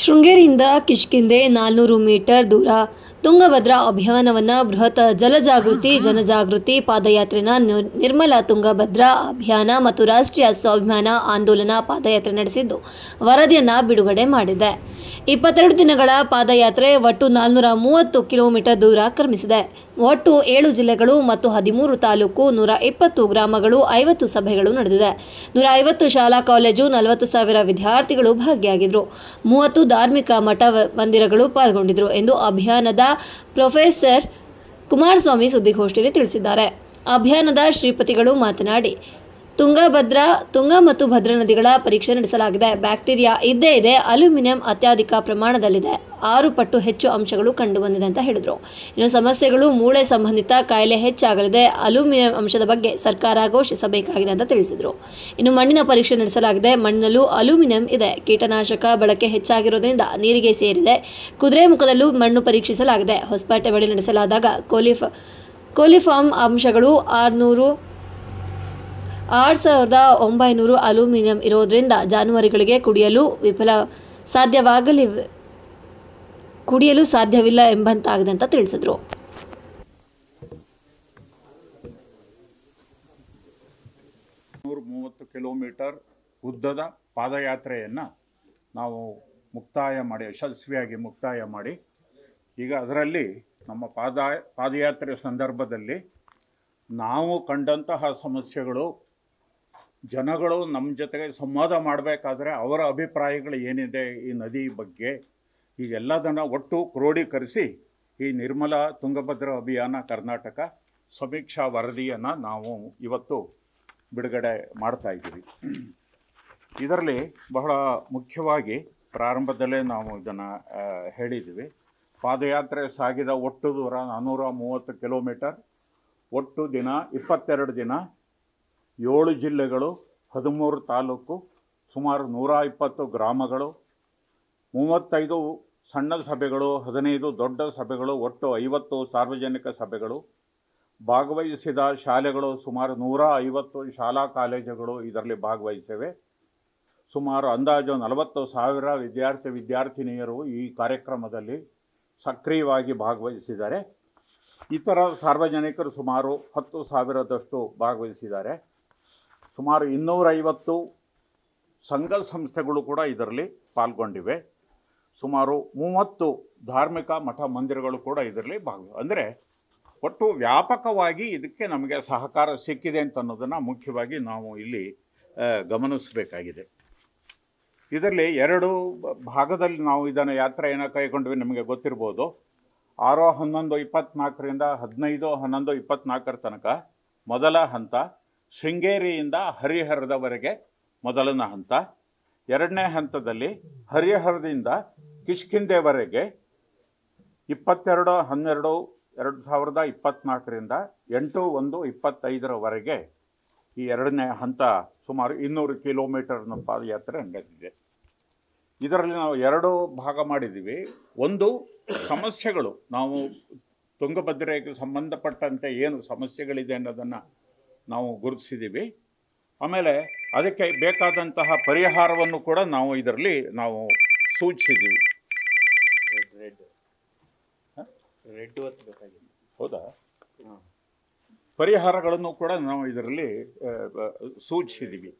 ಶೃಂಗೇರಿಯಿಂದ Kishkindha 400 metre ದೂರ ತುಂಗಭದ್ರಾ ಅಭಿಯಾನವನ್ನು ಬೃಹತ್ ಜನಜಾಗೃತಿ ಪಾದಯಾತ್ರೆನ ನಿರ್ಮಲ ತುಂಗಭದ್ರಾ ಅಭಿಯಾನ ಮತ್ತು ರಾಷ್ಟ್ರೀಯ ಸ್ವಾಭಿಮಾನ ಆಂದೋಲನ ಪಾದಯಾತ್ರೆ ನಡೆಸಿದ್ದು ವರದಿಯನ್ನು ಬಿಡುಗಡೆ ಮಾಡಿದೆ. 22 ದಿನಗಳ ಪಾದಯಾತ್ರೆ ಒಟ್ಟು 430 ಕಿಲೋಮೀಟರ್ ದೂರ ಕ್ರಮಿಸಿದೆ. ಒಟ್ಟು 7 ಜಿಲ್ಲೆಗಳು ಮತ್ತು 13 ತಾಲೂಕು, 120 ಗ್ರಾಮಗಳು, 50 ಸಭೆಗಳು ನಡೆದಿದೆ. 150 ಶಾಲಾ ಕಾಲೇಜು, 40,000 ವಿದ್ಯಾರ್ಥಿಗಳು ಭಾಗಿಯಾಗಿದ್ದರು. 30 ಧಾರ್ಮಿಕ ಮಠ ಮಂದಿರಗಳು ಪಾಲ್ಗೊಂಡಿದ್ದರು ಎಂದು ಅಭಿಯಾನದ ಪ್ರೊಫೆಸರ್ ಕುಮಾರಸ್ವಾಮಿ ಸುದ್ದಿಗೋಷ್ಠಿಯಲ್ಲಿ ತಿಳಿಸಿದ್ದಾರೆ. ಅಭಿಯಾನದ ಶ್ರೀಪತಿಗಳು ಮಾತನಾಡಿ, ತುಂಗ ಮತ್ತು ಭದ್ರಾ ನದಿಗಳ ಪರೀಕ್ಷೆ ನಡೆಸಲಾಗಿದೆ. ಬ್ಯಾಕ್ಟೀರಿಯಾ ಇದ್ದೇ ಇದೆ. ಅಲ್ಯೂಮಿನಿಯಂ ಅತ್ಯಧಿಕ ಪ್ರಮಾಣದಲ್ಲಿದೆ. 6 ಪಟ್ಟು ಹೆಚ್ಚು ಅಂಶಗಳು ಕಂಡುಬಂದಿದೆ ಅಂತ ಹೇಳಿದರು. ಇನ್ನು ಸಮಸ್ಯೆಗಳು ಮೂಳೆ ಸಂಬಂಧಿತ ಕಾಯಿಲೆ ಹೆಚ್ಚಾಗಲಿದೆ. ಅಲ್ಯೂಮಿನಿಯಂ ಅಂಶದ ಬಗ್ಗೆ ಸರ್ಕಾರ ಘೋಷಿಸಬೇಕಾಗಿದೆ ಅಂತ ತಿಳಿಸಿದರು. ಇನ್ನು ಮಣ್ಣಿನ ಪರೀಕ್ಷೆ ನಡೆಸಲಾಗಿದೆ. ಮಣ್ಣಿನಲ್ಲೂ ಅಲ್ಯೂಮಿನಿಯಂ ಇದೆ. ಕೀಟನಾಶಕ ಬಳಕೆ ಹೆಚ್ಚಾಗಿರೋದ್ರಿಂದ ನೀರಿಗೆ ಸೇರಿದೆ. ಕುದುರೆಮುಖದಲ್ಲೂ ಮಣ್ಣು ಪರೀಕ್ಷಿಸಲಾಗಿದೆ. ಹೊಸಪೇಟೆ ಬಳಿ ನಡೆಸಲಾದಾಗ ಕೋಲಿಫಾರ್ಮ್ ಅಂಶಗಳು 6,900 ಅಲ್ಯೂಮಿನಿಯಂ ಇರೋದ್ರಿಂದ ಜಾನುವಾರುಗಳಿಗೆ ಕುಡಿಯಲು ಸಾಧ್ಯವಿಲ್ಲ ಎಂಬಂತಾಗಿದೆ ಅಂತ ತಿಳಿಸಿದರು. 130 ಕಿಲೋಮೀಟರ್ ಉದ್ದದ ಪಾದಯಾತ್ರೆಯನ್ನು ನಾವು ಯಶಸ್ವಿಯಾಗಿ ಮುಕ್ತಾಯ ಮಾಡಿ ಈಗ ಅದರಲ್ಲಿ ನಮ್ಮ ಪಾದಯಾತ್ರೆ ಸಂದರ್ಭದಲ್ಲಿ ನಾವು ಕಂಡಂತಹ ಸಮಸ್ಯೆಗಳು, ಜನಗಳು ನಮ್ಮ ಜೊತೆಗೆ ಸಂವಾದ ಮಾಡಬೇಕಾದ್ರೆ ಅವರ ಅಭಿಪ್ರಾಯಗಳು ಏನಿದೆ ಈ ನದಿ ಬಗ್ಗೆ ಈಗೆಲ್ಲದನ್ನು ಒಟ್ಟು ಕ್ರೋಢೀಕರಿಸಿ ಈ ನಿರ್ಮಲ ತುಂಗಭದ್ರಾ ಅಭಿಯಾನ ಕರ್ನಾಟಕ ಸಮೀಕ್ಷಾ ವರದಿಯನ್ನು ನಾವು ಇವತ್ತು ಬಿಡುಗಡೆ ಮಾಡ್ತಾ ಇದ್ದೀವಿ. ಇದರಲ್ಲಿ ಬಹಳ ಮುಖ್ಯವಾಗಿ ಪ್ರಾರಂಭದಲ್ಲೇ ನಾವು ಇದನ್ನು ಹೇಳಿದ್ದೀವಿ. ಪಾದಯಾತ್ರೆ ಸಾಗಿದ ಒಟ್ಟು ದೂರ 430 ಕಿಲೋಮೀಟರ್, ಒಟ್ಟು ದಿನ 22 ದಿನ, 7 ಜಿಲ್ಲೆಗಳು, 13 ತಾಲೂಕು, ಸುಮಾರು 120 ಗ್ರಾಮಗಳು, 35 ಸಣ್ಣ ಸಭೆಗಳು, 15 ದೊಡ್ಡ ಸಭೆಗಳು, ಒಟ್ಟು 50 ಸಾರ್ವಜನಿಕ ಸಭೆಗಳು, ಭಾಗವಹಿಸಿದ ಶಾಲೆಗಳು ಸುಮಾರು 150 ಶಾಲಾ ಕಾಲೇಜುಗಳು ಇದರಲ್ಲಿ ಭಾಗವಹಿಸಿವೆ. ಸುಮಾರು ಅಂದಾಜು 40,000 ವಿದ್ಯಾರ್ಥಿನಿಯರು ಈ ಕಾರ್ಯಕ್ರಮದಲ್ಲಿ ಸಕ್ರಿಯವಾಗಿ ಭಾಗವಹಿಸಿದ್ದಾರೆ. ಇತರ ಸಾರ್ವಜನಿಕರು ಸುಮಾರು 10,000ದಷ್ಟು ಭಾಗವಹಿಸಿದ್ದಾರೆ. ಸುಮಾರು 250 ಸಂಘ ಸಂಸ್ಥೆಗಳು ಕೂಡ ಇದರಲ್ಲಿ ಪಾಲ್ಗೊಂಡಿವೆ. ಸುಮಾರು 30 ಧಾರ್ಮಿಕ ಮಠ ಮಂದಿರಗಳು ಕೂಡ ಇದರಲ್ಲಿ ಅಂದರೆ ಒಟ್ಟು ವ್ಯಾಪಕವಾಗಿ ಇದಕ್ಕೆ ನಮಗೆ ಸಹಕಾರ ಸಿಕ್ಕಿದೆ ಅಂತ ಅನ್ನೋದನ್ನು ಮುಖ್ಯವಾಗಿ ನಾವು ಇಲ್ಲಿ ಗಮನಿಸಬೇಕಾಗಿದೆ. ಇದರಲ್ಲಿ 2 ಭಾಗದಲ್ಲಿ ನಾವು ಇದನ್ನು ಯಾತ್ರೆಯನ್ನು ಕೈಗೊಂಡ್ವಿ. ನಿಮಗೆ ಗೊತ್ತಿರ್ಬೋದು, 6/11/24ರಿಂದ 15/11/24 ತನಕ ಮೊದಲ ಹಂತ, ಶೃಂಗೇರಿಯಿಂದ ಹರಿಹರದವರೆಗೆ ಮೊದಲನೇ ಹಂತ. ಎರಡನೇ ಹಂತದಲ್ಲಿ ಹರಿಹರದಿಂದ ಕಿಷ್ಕಿಂಧೆವರೆಗೆ 22/12/2024ರಿಂದ 8/1/25ರವರೆಗೆ ಈ ಎರಡನೇ ಹಂತ ಸುಮಾರು 200 ಕಿಲೋಮೀಟರ್ನ ಪಾದಯಾತ್ರೆ ನಡೆದಿದೆ. ಇದರಲ್ಲಿ ನಾವು 2 ಭಾಗ ಮಾಡಿದ್ದೀವಿ. ಒಂದು, ಸಮಸ್ಯೆಗಳು, ನಾವು ತುಂಗಭದ್ರೆಗೆ ಸಂಬಂಧಪಟ್ಟಂತೆ ಏನು ಸಮಸ್ಯೆಗಳಿದೆ ಅನ್ನೋದನ್ನು ನಾವು ಗುರುತಿಸಿದ್ದೀವಿ. ಆಮೇಲೆ ಅದಕ್ಕೆ ಬೇಕಾದಂತಹ ಪರಿಹಾರವನ್ನು ಕೂಡ ನಾವು ಇದರಲ್ಲಿ ಸೂಚಿಸಿದ್ದೀವಿ. ರೆಡ್ ಬೇಕಾಗಿದೆ, ಹೌದಾ? ಪರಿಹಾರಗಳನ್ನು ಕೂಡ ನಾವು ಇದರಲ್ಲಿ ಸೂಚಿಸಿದ್ದೀವಿ.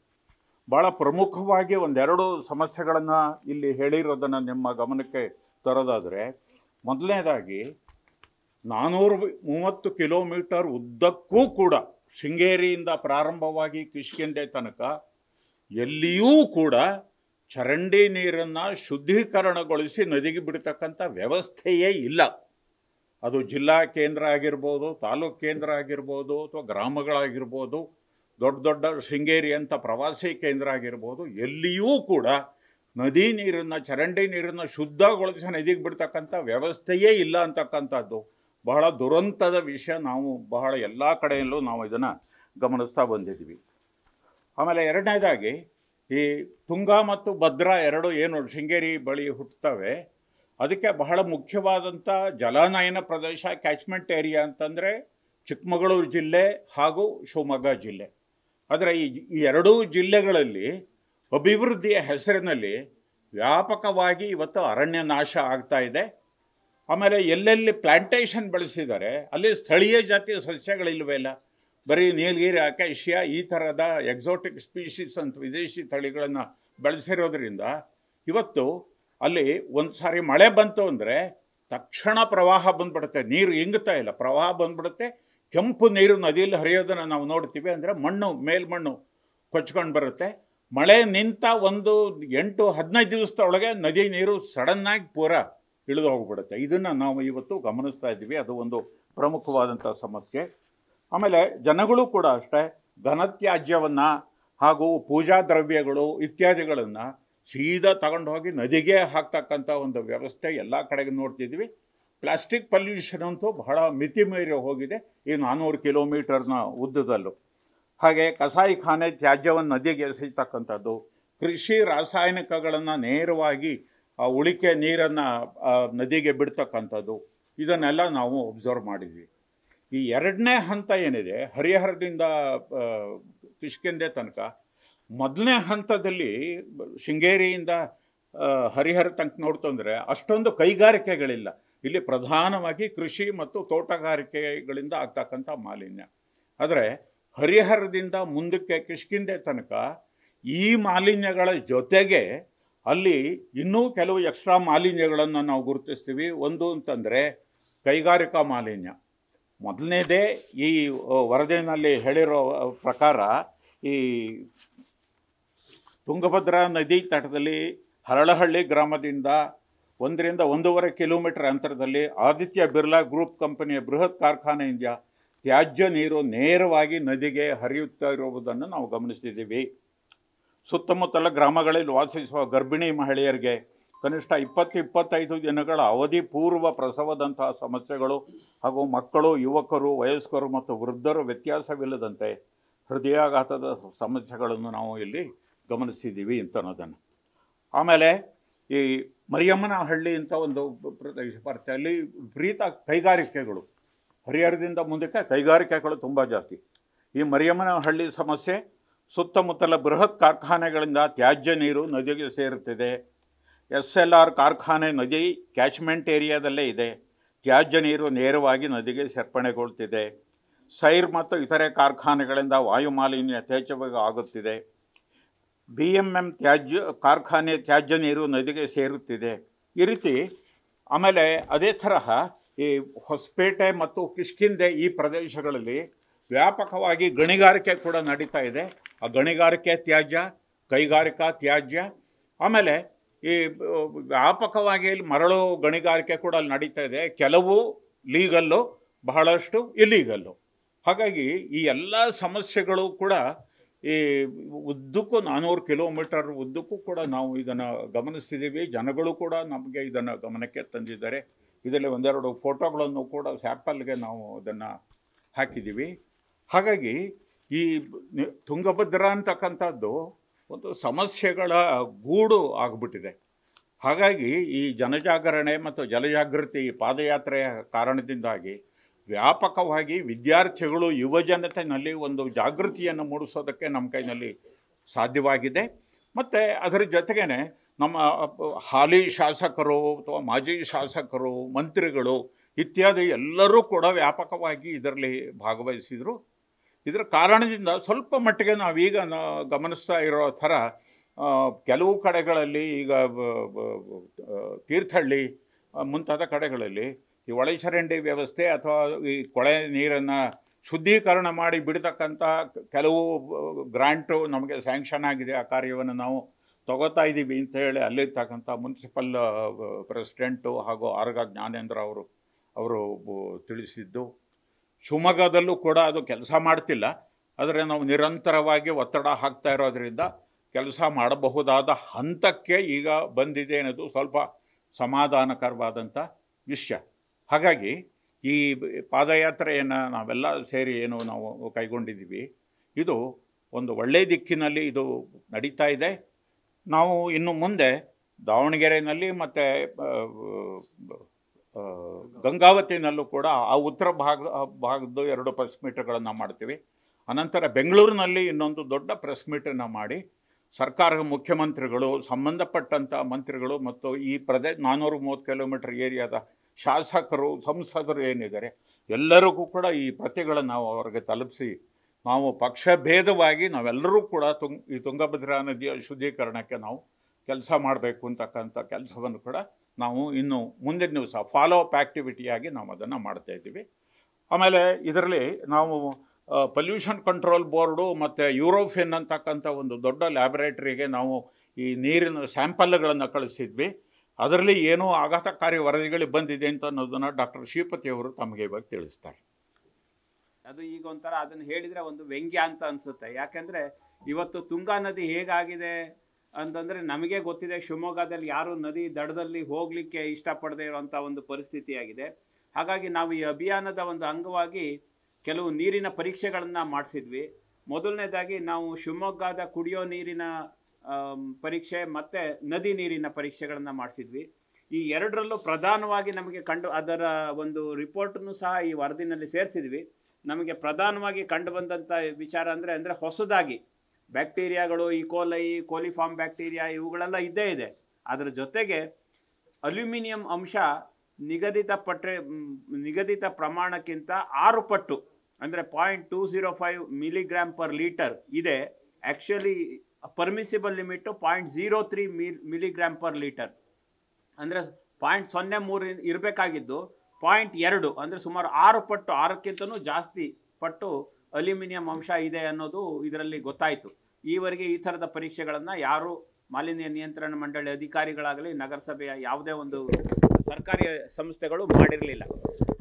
ಭಾಳ ಪ್ರಮುಖವಾಗಿ 1-2 ಸಮಸ್ಯೆಗಳನ್ನು ಇಲ್ಲಿ ಹೇಳಿರೋದನ್ನು ನಿಮ್ಮ ಗಮನಕ್ಕೆ ತರೋದಾದರೆ, ಮೊದಲನೇದಾಗಿ 430 ಕಿಲೋಮೀಟರ್ ಉದ್ದಕ್ಕೂ ಕೂಡ ಶೃಂಗೇರಿಯಿಂದ ಪ್ರಾರಂಭವಾಗಿ ಕಿಷ್ಕಿಂಧೆ ತನಕ ಎಲ್ಲಿಯೂ ಕೂಡ ಚರಂಡಿ ನೀರನ್ನು ಶುದ್ಧೀಕರಣಗೊಳಿಸಿ ನದಿಗೆ ಬಿಡ್ತಕ್ಕಂಥ ವ್ಯವಸ್ಥೆಯೇ ಇಲ್ಲ. ಅದು ಜಿಲ್ಲಾ ಕೇಂದ್ರ ಆಗಿರ್ಬೋದು, ತಾಲೂಕು ಕೇಂದ್ರ ಆಗಿರ್ಬೋದು, ಅಥವಾ ಗ್ರಾಮಗಳಾಗಿರ್ಬೋದು, ದೊಡ್ಡ ಶೃಂಗೇರಿ ಅಂತ ಪ್ರವಾಸಿ ಕೇಂದ್ರ ಆಗಿರ್ಬೋದು, ಎಲ್ಲಿಯೂ ಕೂಡ ನದಿ ನೀರನ್ನು, ಚರಂಡಿ ನೀರನ್ನು ಶುದ್ಧಗೊಳಿಸಿ ನದಿಗೆ ಬಿಡ್ತಕ್ಕಂಥ ವ್ಯವಸ್ಥೆಯೇ ಇಲ್ಲ ಅಂತಕ್ಕಂಥದ್ದು ಬಹಳ ದುರಂತದ ವಿಷಯ. ನಾವು ಬಹಳ ಎಲ್ಲ ಕಡೆಯಲ್ಲೂ ನಾವು ಇದನ್ನು ಗಮನಿಸ್ತಾ ಬಂದಿದ್ವಿ. ಆಮೇಲೆ ಎರಡನೇದಾಗಿ ಈ ತುಂಗ ಮತ್ತು ಭದ್ರಾ 2 ಏನು ಶೃಂಗೇರಿ ಬಳಿ ಹುಟ್ಟುತ್ತವೆ, ಅದಕ್ಕೆ ಬಹಳ ಮುಖ್ಯವಾದಂಥ ಜಲಾನಯನ ಪ್ರದೇಶ, ಕ್ಯಾಚ್ಮೆಂಟ್ ಏರಿಯಾ ಅಂತಂದರೆ ಚಿಕ್ಕಮಗಳೂರು ಜಿಲ್ಲೆ ಹಾಗೂ ಶಿವಮೊಗ್ಗ ಜಿಲ್ಲೆ. ಆದರೆ ಈ 2 ಜಿಲ್ಲೆಗಳಲ್ಲಿ ಅಭಿವೃದ್ಧಿಯ ಹೆಸರಿನಲ್ಲಿ ವ್ಯಾಪಕವಾಗಿ ಇವತ್ತು ಅರಣ್ಯ ನಾಶ ಆಗ್ತಾ ಇದೆ. ಆಮೇಲೆ ಎಲ್ಲೆಲ್ಲಿ ಪ್ಲಾಂಟೇಷನ್ ಬೆಳೆಸಿದ್ದಾರೆ ಅಲ್ಲಿ ಸ್ಥಳೀಯ ಜಾತಿಯ ಸಸ್ಯಗಳಿಲ್ವೇ ಇಲ್ಲ, ಬರೀ ನೀಲಗಿರಿ, ಅಕೇಶಿಯಾ ಈ ಥರದ ಎಕ್ಸಾಟಿಕ್ ಸ್ಪೀಷೀಸ್ ಅಂತ ವಿದೇಶಿ ತಳಿಗಳನ್ನು ಬೆಳೆಸಿರೋದ್ರಿಂದ ಇವತ್ತು ಅಲ್ಲಿ ಒಂದು ಸಾರಿ ಮಳೆ ಬಂತು ಅಂದರೆ ತಕ್ಷಣ ಪ್ರವಾಹ ಬಂದ್ಬಿಡುತ್ತೆ. ನೀರು ಇಂಗುತ್ತಾ ಇಲ್ಲ, ಪ್ರವಾಹ ಬಂದ್ಬಿಡುತ್ತೆ. ಕೆಂಪು ನೀರು ನದಿಯಲ್ಲಿ ಹರಿಯೋದನ್ನು ನಾವು ನೋಡ್ತೀವಿ. ಅಂದರೆ ಮಣ್ಣು, ಮೇಲ್ಮಣ್ಣು ಕೊಚ್ಕೊಂಡು ಬರುತ್ತೆ. ಮಳೆ ನಿಂತ ಒಂದು 8-15 ದಿವಸದೊಳಗೆ ನದಿ ನೀರು ಸಡನ್ನಾಗಿ ಪೂರ ಇಳಿದು ಹೋಗ್ಬಿಡುತ್ತೆ. ಇದನ್ನು ನಾವು ಇವತ್ತು ಗಮನಿಸ್ತಾ ಇದ್ದೀವಿ. ಅದು ಒಂದು ಪ್ರಮುಖವಾದಂಥ ಸಮಸ್ಯೆ. ಆಮೇಲೆ ಜನಗಳು ಕೂಡ ಅಷ್ಟೇ ಘನತ್ಯಾಜ್ಯವನ್ನು ಹಾಗೂ ಪೂಜಾ ದ್ರವ್ಯಗಳು ಇತ್ಯಾದಿಗಳನ್ನು ಸೀದಾ ತಗೊಂಡು ಹೋಗಿ ನದಿಗೆ ಹಾಕ್ತಕ್ಕಂಥ ಒಂದು ವ್ಯವಸ್ಥೆ ಎಲ್ಲ ಕಡೆಗೆ ನೋಡ್ತಿದ್ವಿ. ಪ್ಲಾಸ್ಟಿಕ್ ಪಲ್ಯೂಷನ್ ಅಂತೂ ಬಹಳ ಮಿತಿ ಮೀರಿ ಹೋಗಿದೆ ಈ 400 ಕಿಲೋಮೀಟರ್ನ ಉದ್ದದಲ್ಲೂ. ಹಾಗೆ ಕಸಾಯಿಖಾನೆ ತ್ಯಾಜ್ಯವನ್ನು ನದಿಗೆ ಎಸೆಯತಕ್ಕಂಥದ್ದು, ಕೃಷಿ ರಾಸಾಯನಿಕಗಳನ್ನು ನೇರವಾಗಿ ಉಳಿಕೆ ನೀರನ್ನು ನದಿಗೆ ಬಿಡ್ತಕ್ಕಂಥದ್ದು, ಇದನ್ನೆಲ್ಲ ನಾವು ಒಬ್ಸರ್ವ್ ಮಾಡಿದ್ವಿ. ಈ ಎರಡನೇ ಹಂತ ಏನಿದೆ ಹರಿಹರದಿಂದ ಕಿಷ್ಕಿಂಧೆ ತನಕ, ಮೊದಲನೇ ಹಂತದಲ್ಲಿ ಶೃಂಗೇರಿಯಿಂದ ಹರಿಹರ ತನಕ ನೋಡ್ತಂದರೆ ಅಷ್ಟೊಂದು ಕೈಗಾರಿಕೆಗಳಿಲ್ಲ. ಇಲ್ಲಿ ಪ್ರಧಾನವಾಗಿ ಕೃಷಿ ಮತ್ತು ತೋಟಗಾರಿಕೆಗಳಿಂದ ಆಗ್ತಕ್ಕಂಥ ಮಾಲಿನ್ಯ. ಆದರೆ ಹರಿಹರದಿಂದ ಮುಂದಕ್ಕೆ ಕಿಷ್ಕಿಂಧೆ ತನಕ ಈ ಮಾಲಿನ್ಯಗಳ ಜೊತೆಗೆ ಅಲ್ಲಿ ಇನ್ನೂ ಕೆಲವು ಎಕ್ಸ್ಟ್ರಾ ಮಾಲಿನ್ಯಗಳನ್ನು ನಾವು ಗುರುತಿಸ್ತೀವಿ. ಒಂದು ಅಂತಂದರೆ ಕೈಗಾರಿಕಾ ಮಾಲಿನ್ಯ. ಮೊದಲನೇದೇ ಈ ವರದಿನಲ್ಲಿ ಹೇಳಿರೋ ಪ್ರಕಾರ ಈ ತುಂಗಭದ್ರಾ ನದಿ ತಟದಲ್ಲಿ ಹರಳಹಳ್ಳಿ ಗ್ರಾಮದಿಂದ 1 ರಿಂದ 1.5 ಕಿಲೋಮೀಟರ್ ಅಂತರದಲ್ಲಿ ಆದಿತ್ಯ ಬಿರ್ಲಾ ಗ್ರೂಪ್ ಕಂಪನಿಯ ಬೃಹತ್ ಕಾರ್ಖಾನೆಯಿಂದ ತ್ಯಾಜ್ಯ ನೀರು ನೇರವಾಗಿ ನದಿಗೆ ಹರಿಯುತ್ತಾ ಇರುವುದನ್ನು ನಾವು ಗಮನಿಸ್ತಿದ್ದೀವಿ. ಸುತ್ತಮುತ್ತಲ ಗ್ರಾಮಗಳಲ್ಲಿ ವಾಸಿಸುವ ಗರ್ಭಿಣಿ ಮಹಿಳೆಯರಿಗೆ ಕನಿಷ್ಠ 20-25 ದಿನಗಳ ಅವಧಿ ಪೂರ್ವ ಪ್ರಸವದಂತಹ ಸಮಸ್ಯೆಗಳು ಹಾಗೂ ಮಕ್ಕಳು, ಯುವಕರು, ವಯಸ್ಕರು ಮತ್ತು ವೃದ್ಧರು ವ್ಯತ್ಯಾಸವಿಲ್ಲದಂತೆ ಹೃದಯಾಘಾತದ ಸಮಸ್ಯೆಗಳನ್ನು ನಾವು ಇಲ್ಲಿ ಗಮನಿಸಿದ್ದೀವಿ ಅಂತ ಅನ್ನೋದನ್ನು. ಆಮೇಲೆ ಈ ಮರಿಯಮ್ಮನಹಳ್ಳಿ ಅಂತ ಒಂದು ಪ್ರದೇಶ ಬರುತ್ತೆ. ಅಲ್ಲಿ ವಿಪರೀತ ಕೈಗಾರಿಕೆಗಳು, ಹರಿಹರದಿಂದ ಮುಂದಕ್ಕೆ ಕೈಗಾರಿಕೆಗಳು ತುಂಬ ಜಾಸ್ತಿ. ಈ ಮರಿಯಮ್ಮನಹಳ್ಳಿ ಸಮಸ್ಯೆ ಸುತ್ತಮುತ್ತಲ ಬೃಹತ್ ಕಾರ್ಖಾನೆಗಳಿಂದ ತ್ಯಾಜ್ಯ ನೀರು ನದಿಗೆ ಸೇರುತ್ತಿದೆ. SLR ಕಾರ್ಖಾನೆ ನದಿ ಕ್ಯಾಚ್ಮೆಂಟ್ ಏರಿಯಾದಲ್ಲೇ ಇದೆ. ತ್ಯಾಜ್ಯ ನೀರು ನೇರವಾಗಿ ನದಿಗೆ ಸೇರ್ಪಡೆಗೊಳ್ಳುತ್ತಿದೆ. ಸೈರ್ ಮತ್ತು ಇತರೆ ಕಾರ್ಖಾನೆಗಳಿಂದ ವಾಯು ಮಾಲಿನ್ಯ ಯಥೇಚ್ಛವಾಗಿ ಆಗುತ್ತಿದೆ. BMM ಕಾರ್ಖಾನೆ ತ್ಯಾಜ್ಯ ನೀರು ನದಿಗೆ ಸೇರುತ್ತಿದೆ. ಈ ರೀತಿ ಆಮೇಲೆ ಅದೇ ತರಹ ಈ ಹೊಸಪೇಟೆ ಮತ್ತು ಕಿಷ್ಕಿಂಧೆ ಈ ಪ್ರದೇಶಗಳಲ್ಲಿ ವ್ಯಾಪಕವಾಗಿ ಗಣಿಗಾರಿಕೆ ಕೂಡ ನಡೀತಾ ಇದೆ. ಆ ಗಣಿಗಾರಿಕೆ ತ್ಯಾಜ್ಯ, ಕೈಗಾರಿಕಾ ತ್ಯಾಜ್ಯ, ಆಮೇಲೆ ಈ ವ್ಯಾಪಕವಾಗಿ ಮರಳು ಗಣಿಗಾರಿಕೆ ಕೂಡ ಅಲ್ಲಿ ನಡೀತಾ ಇದೆ. ಕೆಲವು ಲೀಗಲ್ಲು, ಬಹಳಷ್ಟು ಇಲ್ಲೀಗಲ್ಲು. ಹಾಗಾಗಿ ಈ ಎಲ್ಲ ಸಮಸ್ಯೆಗಳು ಕೂಡ ಈ ಉದ್ದಕ್ಕೂ 400 ಕಿಲೋಮೀಟರ್ ಉದ್ದಕ್ಕೂ ಕೂಡ ನಾವು ಇದನ್ನು ಗಮನಿಸ್ತಿದ್ದೀವಿ. ಜನಗಳು ಕೂಡ ನಮಗೆ ಇದನ್ನು ಗಮನಕ್ಕೆ ತಂದಿದ್ದಾರೆ. ಇದರಲ್ಲಿ 1-2 ಫೋಟೋಗಳನ್ನು ಕೂಡ ಸ್ಯಾಪಲ್ಗೆ ನಾವು ಅದನ್ನು ಹಾಕಿದ್ದೀವಿ. ಹಾಗಾಗಿ ಈ ತುಂಗಭದ್ರಾ ಅಂತಕ್ಕಂಥದ್ದು ಒಂದು ಸಮಸ್ಯೆಗಳ ಗೂಡು ಆಗಿಬಿಟ್ಟಿದೆ. ಹಾಗಾಗಿ ಈ ಜನಜಾಗರಣೆ ಮತ್ತು ಜಲಜಾಗೃತಿ ಪಾದಯಾತ್ರೆಯ ಕಾರಣದಿಂದಾಗಿ ವ್ಯಾಪಕವಾಗಿ ವಿದ್ಯಾರ್ಥಿಗಳು, ಯುವಜನತೆಯಲ್ಲಿ ಒಂದು ಜಾಗೃತಿಯನ್ನು ಮೂಡಿಸೋದಕ್ಕೆ ನಮ್ಮ ಕೈನಲ್ಲಿ ಸಾಧ್ಯವಾಗಿದೆ. ಮತ್ತು ಅದರ ಜೊತೆಗೇ ನಮ್ಮ ಹಾಲಿ ಶಾಸಕರು ಅಥವಾ ಮಾಜಿ ಶಾಸಕರು, ಮಂತ್ರಿಗಳು ಇತ್ಯಾದಿ ಎಲ್ಲರೂ ಕೂಡ ವ್ಯಾಪಕವಾಗಿ ಇದರಲ್ಲಿ ಭಾಗವಹಿಸಿದರು. ಇದರ ಕಾರಣದಿಂದ ಸ್ವಲ್ಪ ಮಟ್ಟಿಗೆ ನಾವೀಗ ಗಮನಿಸ್ತಾ ಇರೋ ಥರ ಕೆಲವು ಕಡೆಗಳಲ್ಲಿ ಈಗ ತೀರ್ಥಹಳ್ಳಿ ಮುಂತಾದ ಕಡೆಗಳಲ್ಲಿ ಈ ಒಳಚರಂಡಿ ವ್ಯವಸ್ಥೆ ಅಥವಾ ಈ ಕೊಳೆ ನೀರನ್ನು ಶುದ್ಧೀಕರಣ ಮಾಡಿ ಬಿಡ್ತಕ್ಕಂಥ ಕೆಲವು ಗ್ರಾಂಟು ನಮಗೆ ಸ್ಯಾಂಕ್ಷನ್ ಆಗಿದೆ. ಆ ಕಾರ್ಯವನ್ನು ನಾವು ತಗೋತಾ ಇದ್ದೀವಿ ಅಂತ ಹೇಳಿ ಅಲ್ಲಿರ್ತಕ್ಕಂಥ ಮುನ್ಸಿಪಲ್ ಪ್ರೆಸಿಡೆಂಟು ಹಾಗೂ ಆರ್ಗ ಜ್ಞಾನೇಂದ್ರ ಅವರು ತಿಳಿಸಿದ್ದು. ಶಿವಮೊಗ್ಗದಲ್ಲೂ ಕೂಡ ಅದು ಕೆಲಸ ಮಾಡ್ತಿಲ್ಲ, ಆದರೆ ನಾವು ನಿರಂತರವಾಗಿ ಒತ್ತಡ ಹಾಕ್ತಾ ಇರೋದರಿಂದ ಕೆಲಸ ಮಾಡಬಹುದಾದ ಹಂತಕ್ಕೆ ಈಗ ಬಂದಿದೆ ಅನ್ನೋದು ಸ್ವಲ್ಪ ಸಮಾಧಾನಕರವಾದಂಥ ವಿಷಯ. ಹಾಗಾಗಿ ಈ ಪಾದಯಾತ್ರೆಯನ್ನು ನಾವೆಲ್ಲ ಸೇರಿ ಏನು ನಾವು ಕೈಗೊಂಡಿದ್ದೀವಿ, ಇದು ಒಂದು ಒಳ್ಳೆಯ ದಿಕ್ಕಿನಲ್ಲಿ ಇದು ನಡೀತಾ ಇದೆ. ನಾವು ಇನ್ನು ಮುಂದೆ ದಾವಣಗೆರೆಯಲ್ಲಿ ಮತ್ತು ಗಂಗಾವತಿನಲ್ಲೂ ಕೂಡ ಆ ಉತ್ತರ ಭಾಗದ್ದು 2 ಪ್ರೆಸ್ ಮೀಟ್ಗಳನ್ನು ಮಾಡ್ತೀವಿ. ಅನಂತರ ಬೆಂಗಳೂರಿನಲ್ಲಿ ಇನ್ನೊಂದು ದೊಡ್ಡ ಪ್ರೆಸ್ ಮೀಟನ್ನು ಮಾಡಿ ಸರ್ಕಾರ ಮುಖ್ಯಮಂತ್ರಿಗಳು, ಸಂಬಂಧಪಟ್ಟಂಥ ಮಂತ್ರಿಗಳು ಮತ್ತು ಈ 430 ಕಿಲೋಮೀಟರ್ ಏರಿಯಾದ ಶಾಸಕರು, ಸಂಸದರು ಏನಿದ್ದಾರೆ ಎಲ್ಲರಿಗೂ ಕೂಡ ಈ ಪ್ರತಿಗಳನ್ನು ನಾವು ಅವರಿಗೆ ತಲುಪಿಸಿ ನಾವು ಪಕ್ಷಭೇದವಾಗಿ ನಾವೆಲ್ಲರೂ ಕೂಡ ಈ ತುಂಗಭದ್ರಾ ನದಿಯ ಶುದ್ಧೀಕರಣಕ್ಕೆ ನಾವು ಕೆಲಸ ಮಾಡಬೇಕು ಅಂತಕ್ಕಂಥ ಕೆಲಸವನ್ನು ಕೂಡ ನಾವು ಇನ್ನು ಮುಂದಿನ ದಿವಸ ಫಾಲೋ ಅಪ್ ಆ್ಯಕ್ಟಿವಿಟಿಯಾಗಿ ನಾವು ಅದನ್ನು ಮಾಡ್ತಾಯಿದ್ದೀವಿ. ಆಮೇಲೆ ಇದರಲ್ಲಿ ನಾವು ಪೊಲ್ಯೂಷನ್ ಕಂಟ್ರೋಲ್ ಬೋರ್ಡು ಮತ್ತು ಯೂರೋಫಿನ್ ಅಂತಕ್ಕಂಥ ಒಂದು ದೊಡ್ಡ ಲ್ಯಾಬೊರೇಟರಿಗೆ ನಾವು ಈ ನೀರಿನ ಸ್ಯಾಂಪಲ್ಗಳನ್ನು ಕಳಿಸಿದ್ವಿ. ಅದರಲ್ಲಿ ಏನೋ ಆಘಾತಕಾರಿ ವರದಿಗಳಿಗೆ ಬಂದಿದೆ ಅಂತ ಅನ್ನೋದನ್ನು ಡಾಕ್ಟರ್ ಶ್ರೀಪತಿ ಅವರು ತಮಗೆ ಇವಾಗ ತಿಳಿಸ್ತಾರೆ. ಅದು ಈಗ ಒಂಥರ ಅದನ್ನು ಹೇಳಿದರೆ ಒಂದು ವ್ಯಂಗ್ಯ ಅಂತ ಅನಿಸುತ್ತೆ. ಯಾಕೆಂದರೆ ಇವತ್ತು ತುಂಗಾ ನದಿ ಹೇಗಾಗಿದೆ ಅಂತಂದರೆ ನಮಗೆ ಗೊತ್ತಿದೆ, ಶಿವಮೊಗ್ಗದಲ್ಲಿ ಯಾರು ನದಿ ದಡದಲ್ಲಿ ಹೋಗಲಿಕ್ಕೆ ಇಷ್ಟಪಡದೇ ಇರುವಂಥ ಒಂದು ಪರಿಸ್ಥಿತಿಯಾಗಿದೆ. ಹಾಗಾಗಿ ನಾವು ಈ ಅಭಿಯಾನದ ಒಂದು ಅಂಗವಾಗಿ ಕೆಲವು ನೀರಿನ ಪರೀಕ್ಷೆಗಳನ್ನು ಮಾಡಿಸಿದ್ವಿ. ಮೊದಲನೇದಾಗಿ ನಾವು ಶಿವಮೊಗ್ಗದ ಕುಡಿಯೋ ನೀರಿನ ಪರೀಕ್ಷೆ ಮತ್ತು ನದಿ ನೀರಿನ ಪರೀಕ್ಷೆಗಳನ್ನು ಮಾಡಿಸಿದ್ವಿ. ಈ ಎರಡರಲ್ಲೂ ಪ್ರಧಾನವಾಗಿ ನಮಗೆ ಅದರ ಒಂದು ರಿಪೋರ್ಟನ್ನು ಸಹ ಈ ವರದಿನಲ್ಲಿ ಸೇರಿಸಿದ್ವಿ. ನಮಗೆ ಪ್ರಧಾನವಾಗಿ ಕಂಡು ಬಂದಂಥ ವಿಚಾರ ಅಂದರೆ ಹೊಸದಾಗಿ ಬ್ಯಾಕ್ಟೀರಿಯಾಗಳು, ಕೋಲಿಫಾರ್ಮ್ ಬ್ಯಾಕ್ಟೀರಿಯಾ ಇವುಗಳೆಲ್ಲ ಇದ್ದೇ ಇದೆ. ಅದರ ಜೊತೆಗೆ ಅಲ್ಯೂಮಿನಿಯಂ ಅಂಶ ನಿಗದಿತ ಪ್ರಮಾಣಕ್ಕಿಂತ 6 ಪಟ್ಟು ಅಂದರೆ 0.205 ಮಿಲಿಗ್ರಾಮ್ ಪರ್ ಲೀಟರ್ ಇದೆ. Actually permissible limit 0.03 milligram per litre ಅಂದರೆ 0.03 ಇರಬೇಕಾಗಿದ್ದು 0.2 ಅಂದರೆ ಸುಮಾರು 6 ಪಟ್ಟು, 6ಕ್ಕಿಂತನೂ ಜಾಸ್ತಿ ಪಟ್ಟು ಅಲ್ಯೂಮಿನಿಯಂ ಅಂಶ ಇದೆ ಅನ್ನೋದು ಇದರಲ್ಲಿ ಗೊತ್ತಾಯಿತು. ಈವರೆಗೆ ಈ ಥರದ ಪರೀಕ್ಷೆಗಳನ್ನು ಯಾರು ಮಾಲಿನ್ಯ ನಿಯಂತ್ರಣ ಮಂಡಳಿ ಅಧಿಕಾರಿಗಳಾಗಲಿ ನಗರಸಭೆಯ ಯಾವುದೇ ಒಂದು ಸರ್ಕಾರಿ ಸಂಸ್ಥೆಗಳು ಮಾಡಿರಲಿಲ್ಲ.